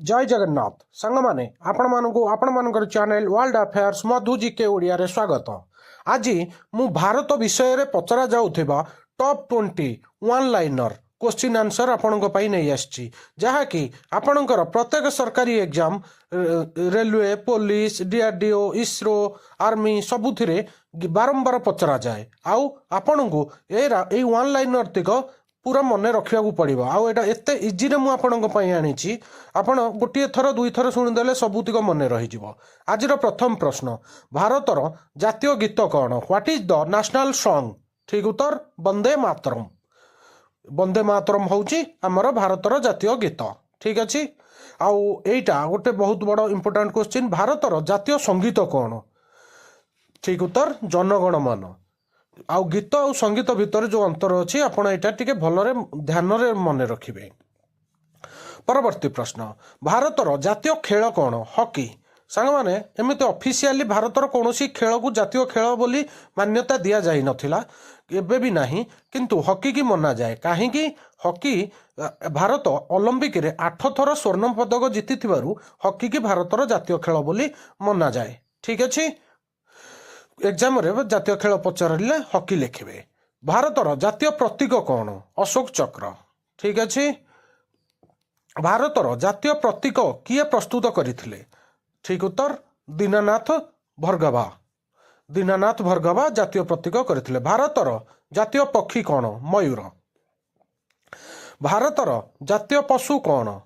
जय जगन्नाथ सांग माने आपण चैनल वर्ल्ड अफेयर्स मधु जीके ओडिया रे स्वागत। आज मु भारत विषय रे पचरा जाउथिबा top 20 one liner question answer आपणक पई नै आछि जहा कि आपणकर प्रत्येक सरकारी exam railway police DRDO ISRO army सबुथिरे बारंबार पचरा जाए आउ आपणको ए वन लाइनर तिक पूरा मन रखा पड़ो आउ एटा एते इजी रे मु आपणक पई आनिछि आपण गोटे थर दुई थर शुणिदेले सबुतिक मन रही। आज प्रथम प्रश्न भारतर जातीय गीत कौन what is the national song ठीक उत्तर वंदे मातरम। वंदे मातरम होउची हमर भारतर जातीय गीत ठीक अच्छी। आउ एटा गोटे बहुत बड़ इंपोर्टेंट क्वेश्चन भारतर जातीय संगीत कौन ठीक उत्तर जनगण मन। आउ गीत और संगीत भितर जो अंतर अच्छी आपण एटा टिके भलरे ध्यान रे मन रखिबे। परवर्ती प्रश्न भारतर जातीय खेल कौन हॉकी। सांग माने एमिते ऑफिशियली भारतर कौनसी खेल को जातीय खेल बोली मान्यता दिया जाई नथिला एबे भी नहीं किंतु हॉकी की मना जाए कहीं हॉकी भारत ओलंपिक रे 8 थर स्वर्ण पदक जीति थिबारु हॉकी की भारतर जातीय खेल बोली मना जाए ठीक अच्छी। एग्जाम रे जातीय खेल पचारे हॉकी लिखे। भारतर जातीय प्रतीक कौन अशोक चक्र ठीक अच्छी। भारतर जातीय प्रतीक किए प्रस्तुत करथिले ठीक उत्तर दीनानाथ भर्गवा। दीनानाथ भर्गवा जातीय प्रतीक करथिले। भारतर जातीय पक्षी कौन मयूर। भारतर जातीय पशु कौन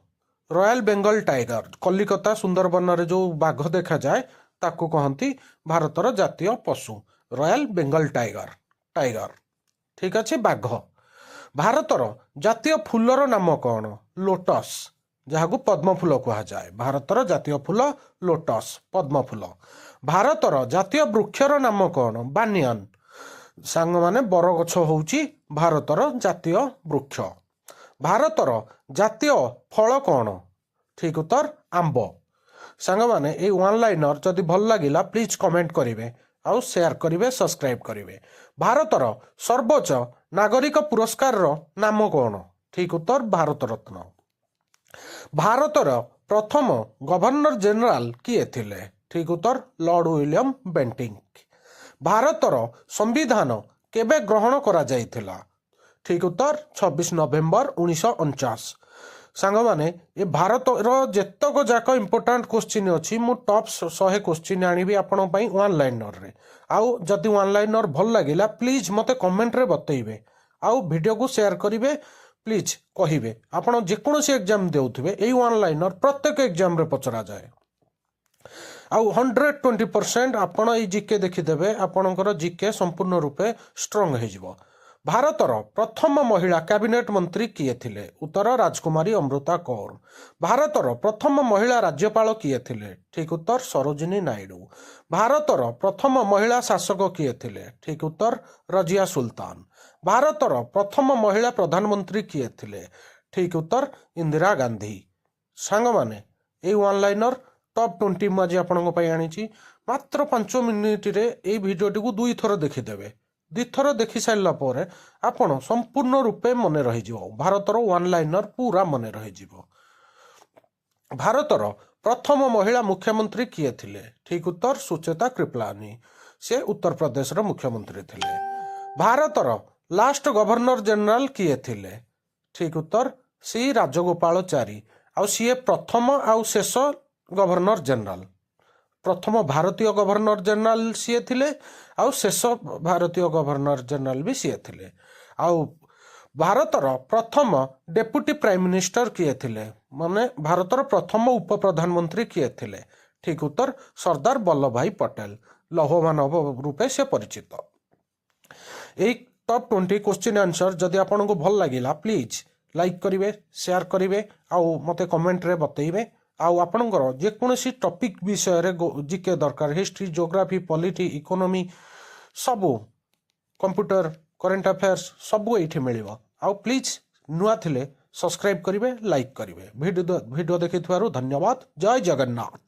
रॉयल बेंगल टाइगर। कलिकता सुंदरबन रे जो बाघ देखा जाए ताकू कहती भारतर जातीय पशु रॉयल बेंगल टाइगर टाइगर ठीक अच्छे बाघ। भारतर जातीय फूलर नाम कौन लोटस जहाँ को पद्म फूल कह जाए। भारतर जातीय फूल लोटस पद्म फूल। भारतर जातीय वृक्षर नाम कौन बानियान सांग माने बरगछ होउची भारतर जातीय वृक्ष। भारतर जातीय फल कौन ठीक उत्तर आंब। सांग माने ए वन लाइनर जदि भल लागिला प्लीज कमेंट करिवे आउ शेयर करिवे सब्सक्राइब करिवे। भारतर सर्वोच्च नागरिक पुरस्कार रो नाम कौन ठीक उत्तर भारत रत्न। भारतर प्रथम गवर्नर जनरल किए थिले ठीक उत्तर लॉर्ड विलियम बेंटिंग। भारतर संविधान केबे ग्रहण करा जाइथिला ठीक उत्तर 26 नवेम्बर 1949। सांग माने ये भारत जेतक जाक इंपोर्टेंट क्वेश्चन अच्छी मु टॉप 100 क्वेश्चन आनिबी आपण पई वन लाइनर रे। आउ जदि वन लाइनर भल लागिला प्लीज मते कमेंट रे बतइबे आउ वीडियो को शेयर करिवे प्लीज कहिबे आपण जेकोसी एग्जाम देउथिबे एई वन लाइनर प्रत्येक एग्जाम रे पचरा जाए। आउ 120% आपण एई जीके देखिदेबे आपणकर जीके संपूर्ण रूपे स्ट्रांग हे जिवो। भारतर प्रथम महिला कैबिनेट मंत्री किए थिले उत्तर राजकुमारी अमृता कौर। भारतर प्रथम महिला राज्यपाल किए थिले ठीक उत्तर सरोजिनी नायडू। भारतर प्रथम महिला शासक किए थिले ठीक उत्तर रजिया सुल्तान। भारतर प्रथम महिला प्रधानमंत्री किए थिले ठीक उत्तर इंदिरा गांधी। सांग माने ए वन लाइनर टॉप 20 मजी आपन पई आनिची मात्र 5 मिनिट रे ए वीडियोटी को दुई थर देखिदेबे। दिथर देखि सारा पर आपण संपूर्ण रूपे मन रही भारतर वन लाइनर पूरा मन रही। भारतर प्रथम महिला मुख्यमंत्री किए थिले ठीक उत्तर सुचेता कृपलानी से उत्तर प्रदेश रो मुख्यमंत्री थिले। भारतर लास्ट गवर्नर जनरल किए थिले ठीक उत्तर सी राजगोपालाचारी आउ सी प्रथम आउ शेष गवर्नर जनरल। प्रथम भारतीय गवर्नर जनरल सीए थिले आउ शेष भारतीय गवर्नर जनरल भी सीए थिले। आउ भारतर प्रथम डेप्यूटी प्राइम मिनिस्टर किए थिले माने भारतर प्रथम उप प्रधानमंत्री किए थिले ठीक उत्तर सरदार वल्लभ भाई पटेल लौह मानव रूपे से परिचित। ए टॉप 20 क्वेश्चन आंसर जदि आपको भल लगिला प्लीज लाइक करिवे शेयर करिवे आउ मते कमेंट रे बतइबे आउ आपणकर जेकोसी टॉपिक विषय रे जीके दरकार हिस्ट्री ज्योग्राफी पॉलिटी इकोनॉमी सबू कंप्यूटर करेंट अफेयर्स सबू ये मिलिबो आउ प्लीज नुआ थिले सब्सक्राइब करिवे लाइक करिवे। वीडियो देखिथिबारु धन्यवाद। जय जगन्नाथ।